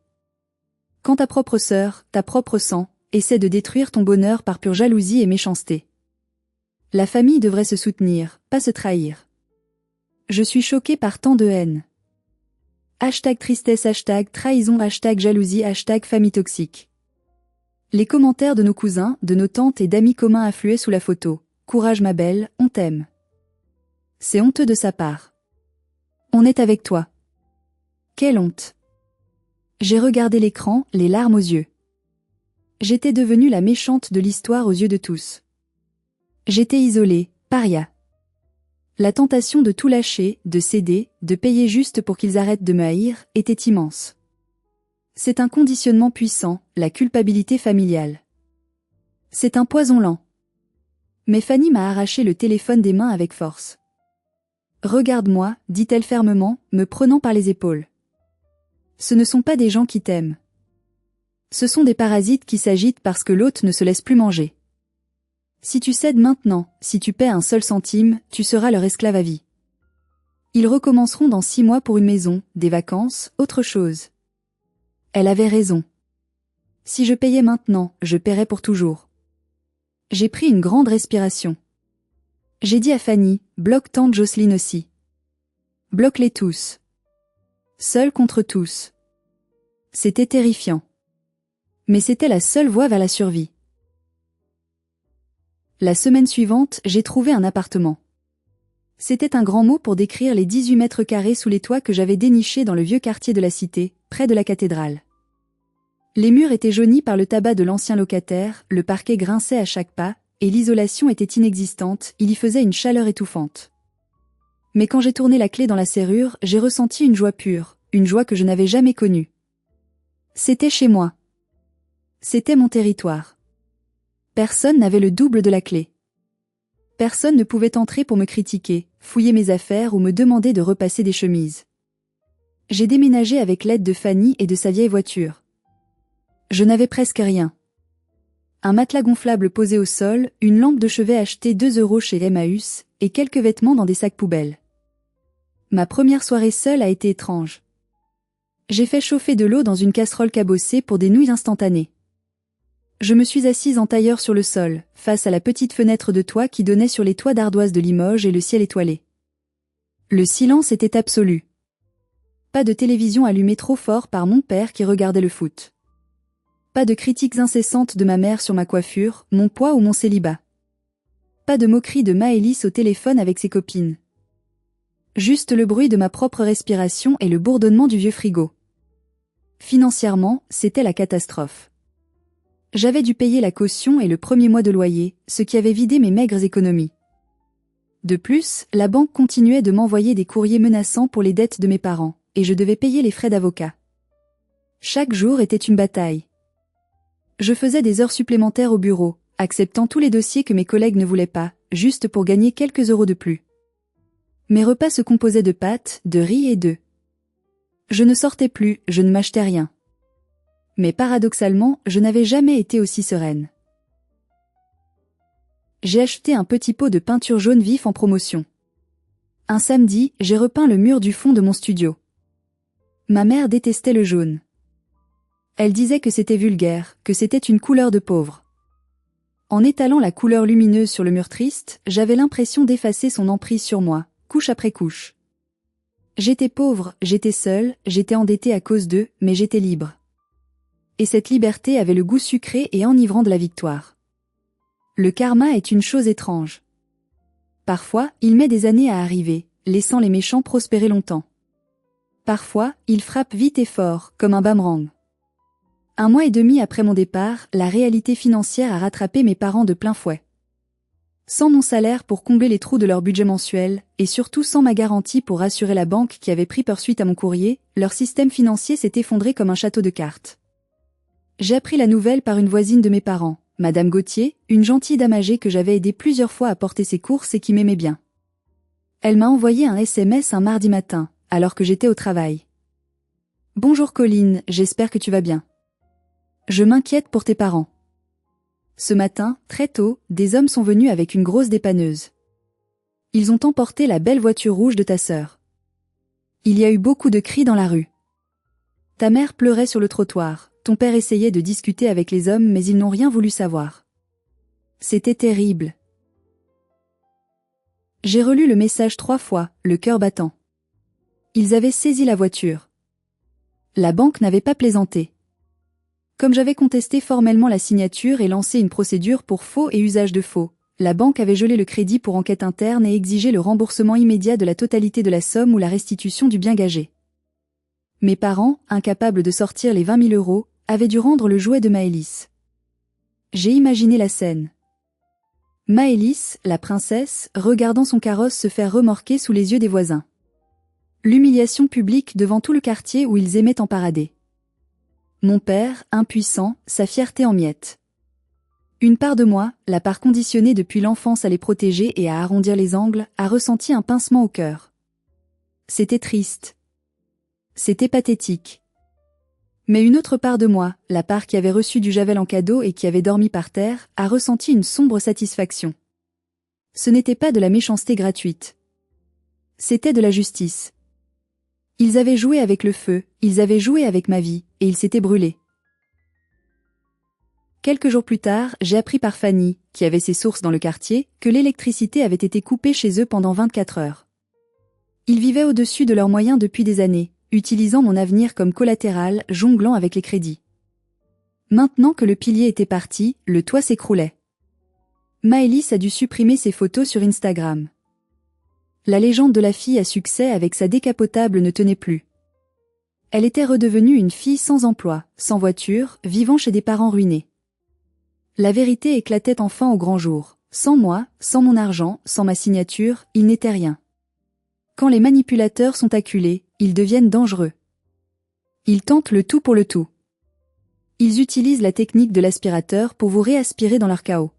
Quand ta propre sœur, ta propre sang, essaie de détruire ton bonheur par pure jalousie et méchanceté. La famille devrait se soutenir, pas se trahir. Je suis choquée par tant de haine. #tristesse, #trahison, #jalousie, #famille toxique. Les commentaires de nos cousins, de nos tantes et d'amis communs affluaient sous la photo. Courage ma belle, on t'aime. C'est honteux de sa part. On est avec toi. Quelle honte. J'ai regardé l'écran, les larmes aux yeux. J'étais devenue la méchante de l'histoire aux yeux de tous. J'étais isolée, paria. La tentation de tout lâcher, de céder, de payer juste pour qu'ils arrêtent de me haïr, était immense. C'est un conditionnement puissant, la culpabilité familiale. C'est un poison lent. Mais Fanny m'a arraché le téléphone des mains avec force. Regarde-moi, dit-elle fermement, me prenant par les épaules. Ce ne sont pas des gens qui t'aiment. Ce sont des parasites qui s'agitent parce que l'hôte ne se laisse plus manger. Si tu cèdes maintenant, si tu paies un seul centime, tu seras leur esclave à vie. Ils recommenceront dans 6 mois pour une maison, des vacances, autre chose. Elle avait raison. Si je payais maintenant, je paierais pour toujours. J'ai pris une grande respiration. J'ai dit à Fanny, bloque tante Jocelyne aussi. Bloque-les tous. Seul contre tous. C'était terrifiant. Mais c'était la seule voie vers la survie. La semaine suivante, j'ai trouvé un appartement. C'était un grand mot pour décrire les 18 mètres carrés sous les toits que j'avais dénichés dans le vieux quartier de la cité, près de la cathédrale. Les murs étaient jaunis par le tabac de l'ancien locataire, le parquet grinçait à chaque pas, et l'isolation était inexistante, il y faisait une chaleur étouffante. Mais quand j'ai tourné la clé dans la serrure, j'ai ressenti une joie pure, une joie que je n'avais jamais connue. C'était chez moi. C'était mon territoire. Personne n'avait le double de la clé. Personne ne pouvait entrer pour me critiquer, fouiller mes affaires ou me demander de repasser des chemises. J'ai déménagé avec l'aide de Fanny et de sa vieille voiture. Je n'avais presque rien. Un matelas gonflable posé au sol, une lampe de chevet achetée 2 € chez Emmaüs, et quelques vêtements dans des sacs poubelles. Ma première soirée seule a été étrange. J'ai fait chauffer de l'eau dans une casserole cabossée pour des nouilles instantanées. Je me suis assise en tailleur sur le sol, face à la petite fenêtre de toit qui donnait sur les toits d'ardoise de Limoges et le ciel étoilé. Le silence était absolu. Pas de télévision allumée trop fort par mon père qui regardait le foot. Pas de critiques incessantes de ma mère sur ma coiffure, mon poids ou mon célibat. Pas de moquerie de Maëlys au téléphone avec ses copines. Juste le bruit de ma propre respiration et le bourdonnement du vieux frigo. Financièrement, c'était la catastrophe. J'avais dû payer la caution et le premier mois de loyer, ce qui avait vidé mes maigres économies. De plus, la banque continuait de m'envoyer des courriers menaçants pour les dettes de mes parents, et je devais payer les frais d'avocat. Chaque jour était une bataille. Je faisais des heures supplémentaires au bureau, acceptant tous les dossiers que mes collègues ne voulaient pas, juste pour gagner quelques euros de plus. Mes repas se composaient de pâtes, de riz et d'œufs. Je ne sortais plus, je ne m'achetais rien. Mais paradoxalement, je n'avais jamais été aussi sereine. J'ai acheté un petit pot de peinture jaune vif en promotion. Un samedi, j'ai repeint le mur du fond de mon studio. Ma mère détestait le jaune. Elle disait que c'était vulgaire, que c'était une couleur de pauvre. En étalant la couleur lumineuse sur le mur triste, j'avais l'impression d'effacer son emprise sur moi, couche après couche. J'étais pauvre, j'étais seule, j'étais endettée à cause d'eux, mais j'étais libre. Et cette liberté avait le goût sucré et enivrant de la victoire. Le karma est une chose étrange. Parfois, il met des années à arriver, laissant les méchants prospérer longtemps. Parfois, il frappe vite et fort, comme un boomerang. 1 mois et demi après mon départ, la réalité financière a rattrapé mes parents de plein fouet. Sans mon salaire pour combler les trous de leur budget mensuel, et surtout sans ma garantie pour rassurer la banque qui avait pris peur suite à mon courrier, leur système financier s'est effondré comme un château de cartes. J'ai appris la nouvelle par une voisine de mes parents, Madame Gauthier, une gentille dame âgée que j'avais aidé plusieurs fois à porter ses courses et qui m'aimait bien. Elle m'a envoyé un SMS un mardi matin, alors que j'étais au travail. « Bonjour Colline, j'espère que tu vas bien. Je m'inquiète pour tes parents. » Ce matin, très tôt, des hommes sont venus avec une grosse dépanneuse. Ils ont emporté la belle voiture rouge de ta sœur. Il y a eu beaucoup de cris dans la rue. Ta mère pleurait sur le trottoir, ton père essayait de discuter avec les hommes mais ils n'ont rien voulu savoir. C'était terrible. J'ai relu le message 3 fois, le cœur battant. Ils avaient saisi la voiture. La banque n'avait pas plaisanté. Comme j'avais contesté formellement la signature et lancé une procédure pour faux et usage de faux, la banque avait gelé le crédit pour enquête interne et exigé le remboursement immédiat de la totalité de la somme ou la restitution du bien gagé. Mes parents, incapables de sortir les 20 000 euros, avaient dû rendre le jouet de Maëlys. J'ai imaginé la scène. Maëlys, la princesse, regardant son carrosse se faire remorquer sous les yeux des voisins. L'humiliation publique devant tout le quartier où ils aimaient en parader. Mon père, impuissant, sa fierté en miettes. Une part de moi, la part conditionnée depuis l'enfance à les protéger et à arrondir les angles, a ressenti un pincement au cœur. C'était triste. C'était pathétique. Mais une autre part de moi, la part qui avait reçu du javel en cadeau et qui avait dormi par terre, a ressenti une sombre satisfaction. Ce n'était pas de la méchanceté gratuite. C'était de la justice. Ils avaient joué avec le feu, ils avaient joué avec ma vie, et ils s'étaient brûlés. Quelques jours plus tard, j'ai appris par Fanny, qui avait ses sources dans le quartier, que l'électricité avait été coupée chez eux pendant 24 heures. Ils vivaient au-dessus de leurs moyens depuis des années, utilisant mon avenir comme collatéral, jonglant avec les crédits. Maintenant que le pilier était parti, le toit s'écroulait. Maëlys a dû supprimer ses photos sur Instagram. La légende de la fille à succès avec sa décapotable ne tenait plus. Elle était redevenue une fille sans emploi, sans voiture, vivant chez des parents ruinés. La vérité éclatait enfin au grand jour. Sans moi, sans mon argent, sans ma signature, il n'était rien. Quand les manipulateurs sont acculés, ils deviennent dangereux. Ils tentent le tout pour le tout. Ils utilisent la technique de l'aspirateur pour vous réaspirer dans leur chaos.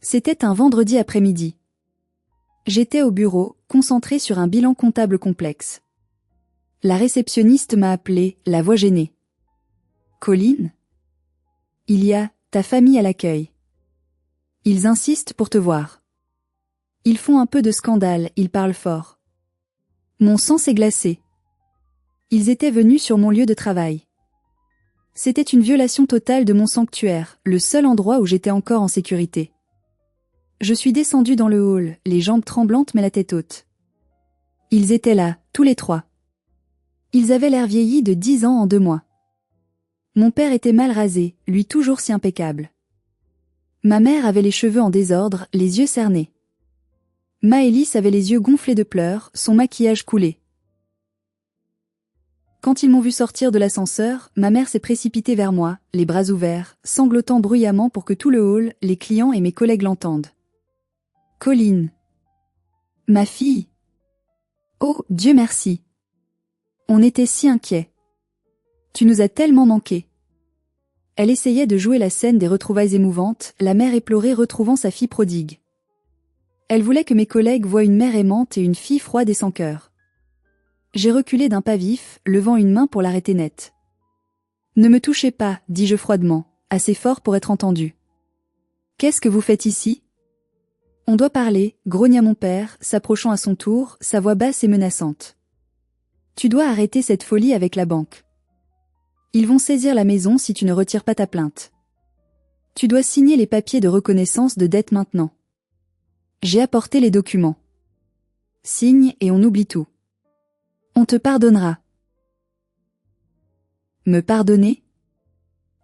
C'était un vendredi après-midi. J'étais au bureau, concentré sur un bilan comptable complexe. La réceptionniste m'a appelé, la voix gênée. « Colline ? Il y a ta famille à l'accueil. Ils insistent pour te voir. Ils font un peu de scandale, ils parlent fort. » Mon sang s'est glacé. Ils étaient venus sur mon lieu de travail. C'était une violation totale de mon sanctuaire, le seul endroit où j'étais encore en sécurité. Je suis descendue dans le hall, les jambes tremblantes mais la tête haute. Ils étaient là, tous les trois. Ils avaient l'air vieillis de 10 ans en 2 mois. Mon père était mal rasé, lui toujours si impeccable. Ma mère avait les cheveux en désordre, les yeux cernés. Maëlys avait les yeux gonflés de pleurs, son maquillage coulé. Quand ils m'ont vu sortir de l'ascenseur, ma mère s'est précipitée vers moi, les bras ouverts, sanglotant bruyamment pour que tout le hall, les clients et mes collègues l'entendent. « Colline. Ma fille. Oh, Dieu merci. On était si inquiets. Tu nous as tellement manqué. Elle essayait de jouer la scène des retrouvailles émouvantes, la mère éplorée retrouvant sa fille prodigue. Elle voulait que mes collègues voient une mère aimante et une fille froide et sans cœur. J'ai reculé d'un pas vif, levant une main pour l'arrêter net. « Ne me touchez pas, dis-je froidement, assez fort pour être entendu. Qu'est-ce que vous faites ici ? On doit parler, grogna mon père, s'approchant à son tour, sa voix basse et menaçante. Tu dois arrêter cette folie avec la banque. Ils vont saisir la maison si tu ne retires pas ta plainte. Tu dois signer les papiers de reconnaissance de dette maintenant. J'ai apporté les documents. Signe et on oublie tout. On te pardonnera. Me pardonner ?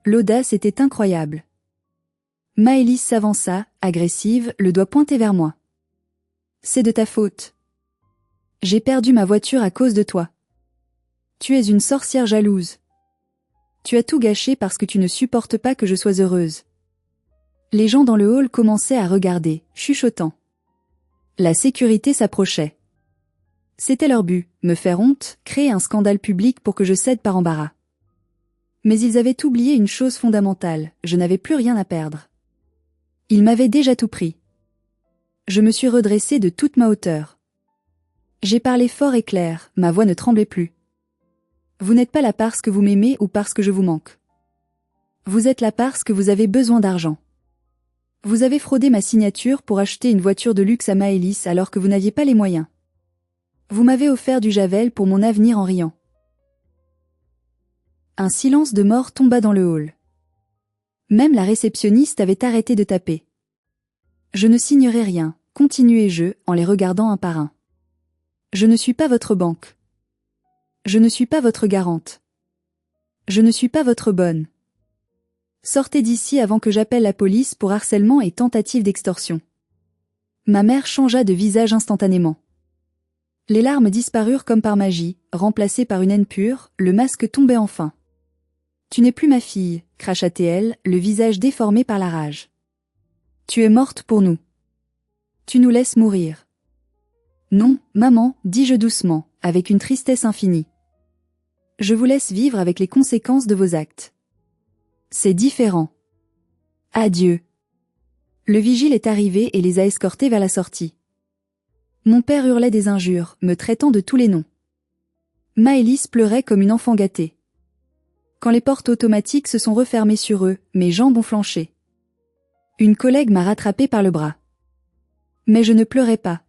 L'audace était incroyable. Maëlys s'avança, agressive, le doigt pointé vers moi. C'est de ta faute. J'ai perdu ma voiture à cause de toi. Tu es une sorcière jalouse. Tu as tout gâché parce que tu ne supportes pas que je sois heureuse. Les gens dans le hall commençaient à regarder, chuchotant. La sécurité s'approchait. C'était leur but, me faire honte, créer un scandale public pour que je cède par embarras. Mais ils avaient oublié une chose fondamentale, je n'avais plus rien à perdre. Ils m'avaient déjà tout pris. Je me suis redressée de toute ma hauteur. J'ai parlé fort et clair, ma voix ne tremblait plus. Vous n'êtes pas là parce que vous m'aimez ou parce que je vous manque. Vous êtes là parce que vous avez besoin d'argent. Vous avez fraudé ma signature pour acheter une voiture de luxe à Maëlys alors que vous n'aviez pas les moyens. Vous m'avez offert du Javel pour mon avenir en riant. Un silence de mort tomba dans le hall. Même la réceptionniste avait arrêté de taper. Je ne signerai rien, continuai-je, en les regardant un par un. Je ne suis pas votre banque. Je ne suis pas votre garante. Je ne suis pas votre bonne. Sortez d'ici avant que j'appelle la police pour harcèlement et tentative d'extorsion. Ma mère changea de visage instantanément. Les larmes disparurent comme par magie, remplacées par une haine pure, le masque tombait enfin. Tu n'es plus ma fille, cracha-t-elle, le visage déformé par la rage. Tu es morte pour nous. Tu nous laisses mourir. Non, maman, dis-je doucement, avec une tristesse infinie. Je vous laisse vivre avec les conséquences de vos actes. C'est différent. Adieu. Le vigile est arrivé et les a escortés vers la sortie. Mon père hurlait des injures, me traitant de tous les noms. Maëlys pleurait comme une enfant gâtée. Quand les portes automatiques se sont refermées sur eux, mes jambes ont flanché. Une collègue m'a rattrapé par le bras. Mais je ne pleurais pas.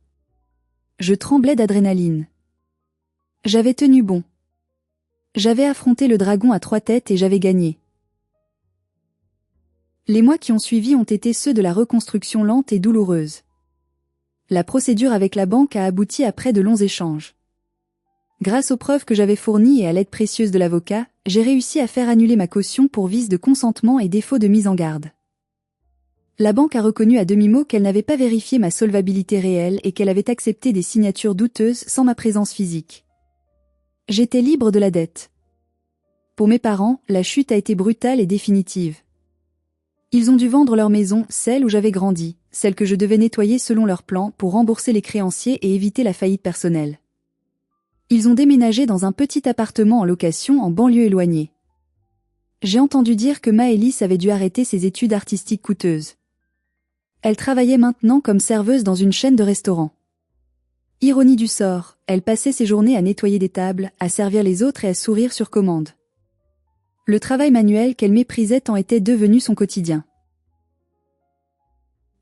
Je tremblais d'adrénaline. J'avais tenu bon. J'avais affronté le dragon à 3 têtes et j'avais gagné. Les mois qui ont suivi ont été ceux de la reconstruction lente et douloureuse. La procédure avec la banque a abouti après de longs échanges. Grâce aux preuves que j'avais fournies et à l'aide précieuse de l'avocat, j'ai réussi à faire annuler ma caution pour vice de consentement et défaut de mise en garde. La banque a reconnu à demi-mot qu'elle n'avait pas vérifié ma solvabilité réelle et qu'elle avait accepté des signatures douteuses sans ma présence physique. J'étais libre de la dette. Pour mes parents, la chute a été brutale et définitive. Ils ont dû vendre leur maison, celle où j'avais grandi, celle que je devais nettoyer selon leur plan pour rembourser les créanciers et éviter la faillite personnelle. Ils ont déménagé dans un petit appartement en location en banlieue éloignée. J'ai entendu dire que Maëlys avait dû arrêter ses études artistiques coûteuses. Elle travaillait maintenant comme serveuse dans une chaîne de restaurants. Ironie du sort, elle passait ses journées à nettoyer des tables, à servir les autres et à sourire sur commande. Le travail manuel qu'elle méprisait tant était devenu son quotidien.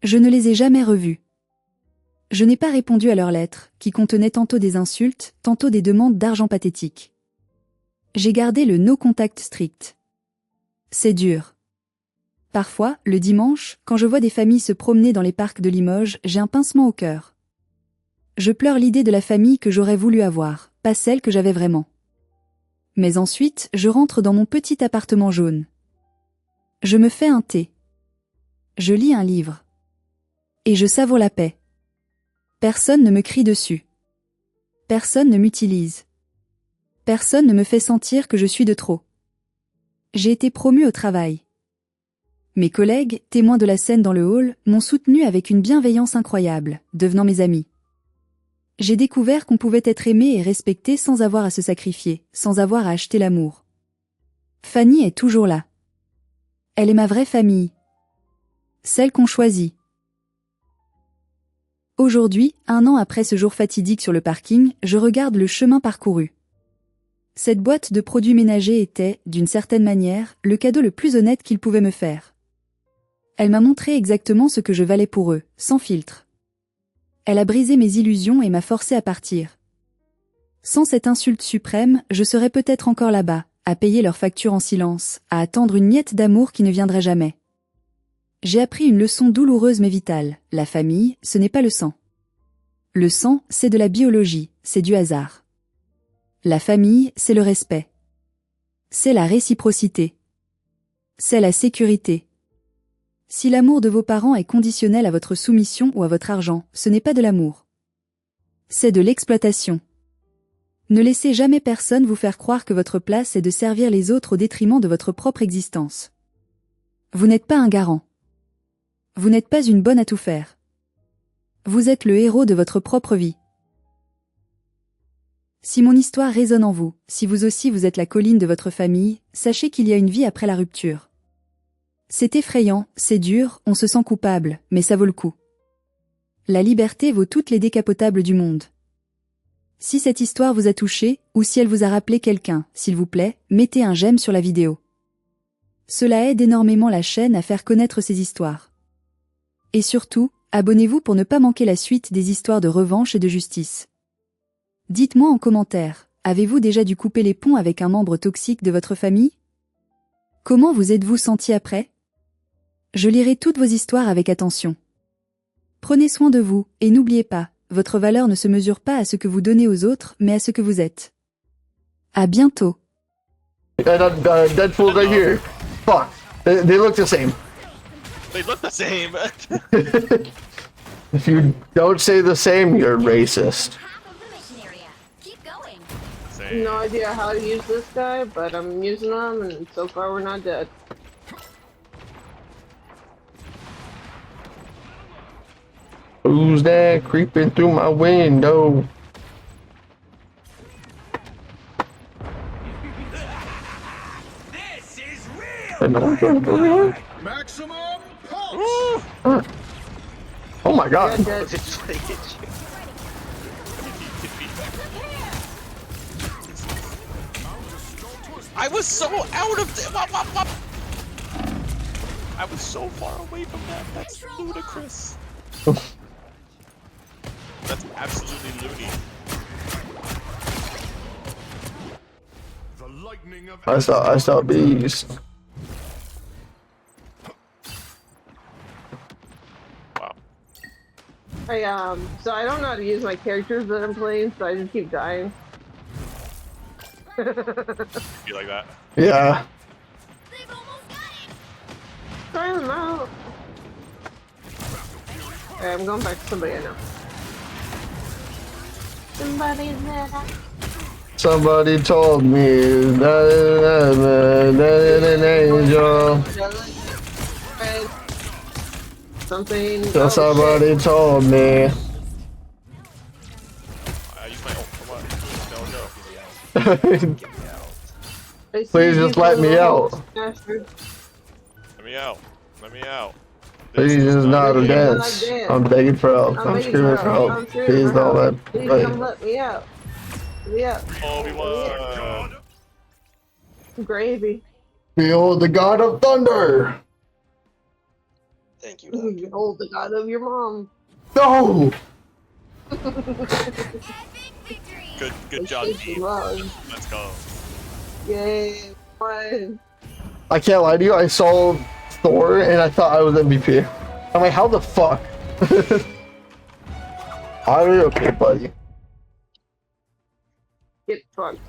Je ne les ai jamais revus. Je n'ai pas répondu à leurs lettres, qui contenaient tantôt des insultes, tantôt des demandes d'argent pathétiques. J'ai gardé le no contact strict. C'est dur. Parfois, le dimanche, quand je vois des familles se promener dans les parcs de Limoges, j'ai un pincement au cœur. Je pleure l'idée de la famille que j'aurais voulu avoir, pas celle que j'avais vraiment. Mais ensuite, je rentre dans mon petit appartement jaune. Je me fais un thé. Je lis un livre. Et je savoure la paix. Personne ne me crie dessus. Personne ne m'utilise. Personne ne me fait sentir que je suis de trop. J'ai été promue au travail. Mes collègues, témoins de la scène dans le hall, m'ont soutenue avec une bienveillance incroyable, devenant mes amis. J'ai découvert qu'on pouvait être aimé et respecté sans avoir à se sacrifier, sans avoir à acheter l'amour. Fanny est toujours là. Elle est ma vraie famille. Celle qu'on choisit. Aujourd'hui, 1 an après ce jour fatidique sur le parking, je regarde le chemin parcouru. Cette boîte de produits ménagers était, d'une certaine manière, le cadeau le plus honnête qu'ils pouvaient me faire. Elle m'a montré exactement ce que je valais pour eux, sans filtre. Elle a brisé mes illusions et m'a forcé à partir. Sans cette insulte suprême, je serais peut-être encore là-bas, à payer leurs factures en silence, à attendre une miette d'amour qui ne viendrait jamais. J'ai appris une leçon douloureuse mais vitale. La famille, ce n'est pas le sang. Le sang, c'est de la biologie, c'est du hasard. La famille, c'est le respect. C'est la réciprocité. C'est la sécurité. Si l'amour de vos parents est conditionnel à votre soumission ou à votre argent, ce n'est pas de l'amour. C'est de l'exploitation. Ne laissez jamais personne vous faire croire que votre place est de servir les autres au détriment de votre propre existence. Vous n'êtes pas un garant. Vous n'êtes pas une bonne à tout faire. Vous êtes le héros de votre propre vie. Si mon histoire résonne en vous, si vous aussi vous êtes la colline de votre famille, sachez qu'il y a une vie après la rupture. C'est effrayant, c'est dur, on se sent coupable, mais ça vaut le coup. La liberté vaut toutes les décapotables du monde. Si cette histoire vous a touché, ou si elle vous a rappelé quelqu'un, s'il vous plaît, mettez un j'aime sur la vidéo. Cela aide énormément la chaîne à faire connaître ces histoires. Et surtout, abonnez-vous pour ne pas manquer la suite des histoires de revanche et de justice. Dites-moi en commentaire, avez-vous déjà dû couper les ponts avec un membre toxique de votre famille? Comment vous êtes-vous senti après? Je lirai toutes vos histoires avec attention. Prenez soin de vous, et n'oubliez pas, votre valeur ne se mesure pas à ce que vous donnez aux autres, mais à ce que vous êtes. À bientôt. Deadpool right here. Fuck. They look the same. They look the same. If you don't say the same, you're racist. Half of the mission area. Keep going. Same. No idea how to use this guy, but I'm using him, and so far we're not dead. Who's that creeping through my window? This is real. Maximum pulse. Oh my god. Yeah, dead. It's like it's I was so out of the. I was so far away from that. That's ludicrous. That's absolutely loony. The lightning of I saw bees. Wow. So I don't know how to use my characters that I'm playing, so I just keep dying. You like that? Yeah. They've almost got it. Try them out. Alright, I'm going back to somebody I know. Somebody's there. Somebody told me that an angel. Something. So oh, somebody told me. I use my ult. Come on. Go. shit. I see Please you just let me little out. bastard. Let me out. Let me out. Please This is just not Please do not dance. dance. I'm begging for help. I'm begging screaming for help. I'm screaming Please for don't help. let. Please Wait. come let me out. Let me out. Obi-Wan. Gravy. Behold the god of thunder. Thank you. Behold the god of your mom. No. Good job, team. Love. Let's go. Yay. Fun. I can't lie to you. I saw Thor and I thought I was MVP. I'm like, how the fuck? Are you okay, buddy? Get fucked.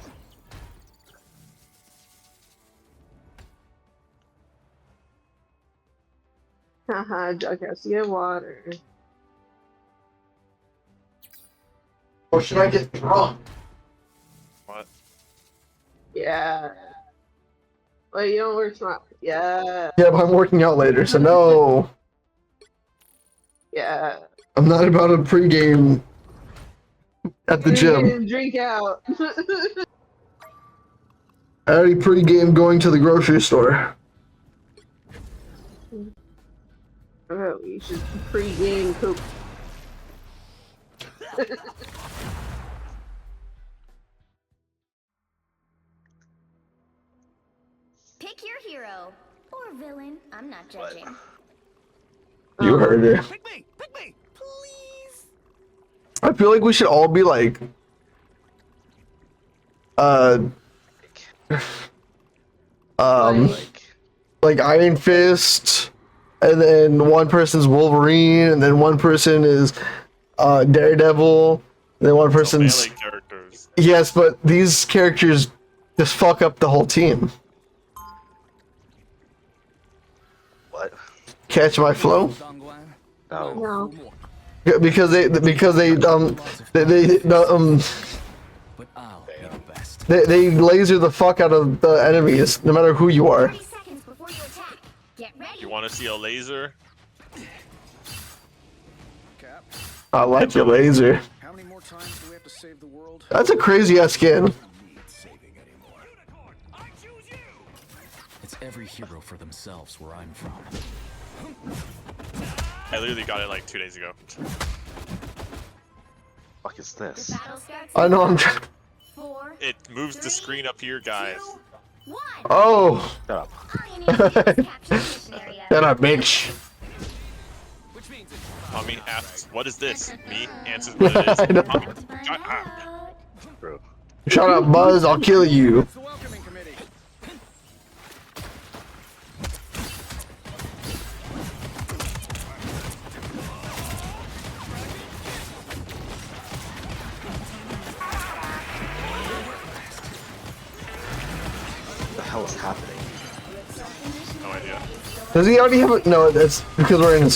Haha, jackass, get water. Or should I get drunk? What? Yeah. Wait, you don't work smart. Yeah. Yeah, but I'm working out later, so no. Yeah. I'm not about a pregame at the gym. Drink out. I already pregame going to the grocery store. Oh, you should pre-game poop. Pick your hero. Or villain. I'm not judging. You heard it. Pick me, please. I feel like we should all be like, like Iron Fist, and then one person's Wolverine, and then one person is Daredevil, and then one person's Melee characters. yes, but these characters just fuck up the whole team. What? Catch my flow? No. No. Yeah, because they But I'll be the best. they laser the fuck out of the enemies, no matter who you are. 30 seconds before you attack. Get ready. You want to see a laser? Cap, I like your laser. how many more times do we have to save the world? That's a crazy ass skin. I don't need saving anymore. I choose you. It's every hero for themselves where I'm from. I literally got it like 2 days ago. Fuck is this? Battle starts. I know I'm trying. 4, It moves the screen up here, guys. 2, 1. Oh, Shut up. All you need to do is capture the mission area. that a bitch. Which means it's Tommy asks, "What is this?" Me answers, "What it is." I know. Tommy, Time to find shut up. out. Bro. Shut up, Buzz. I'll kill you. the welcoming committee. What the hell is happening? No idea. Does he already have a... No, that's because we're in a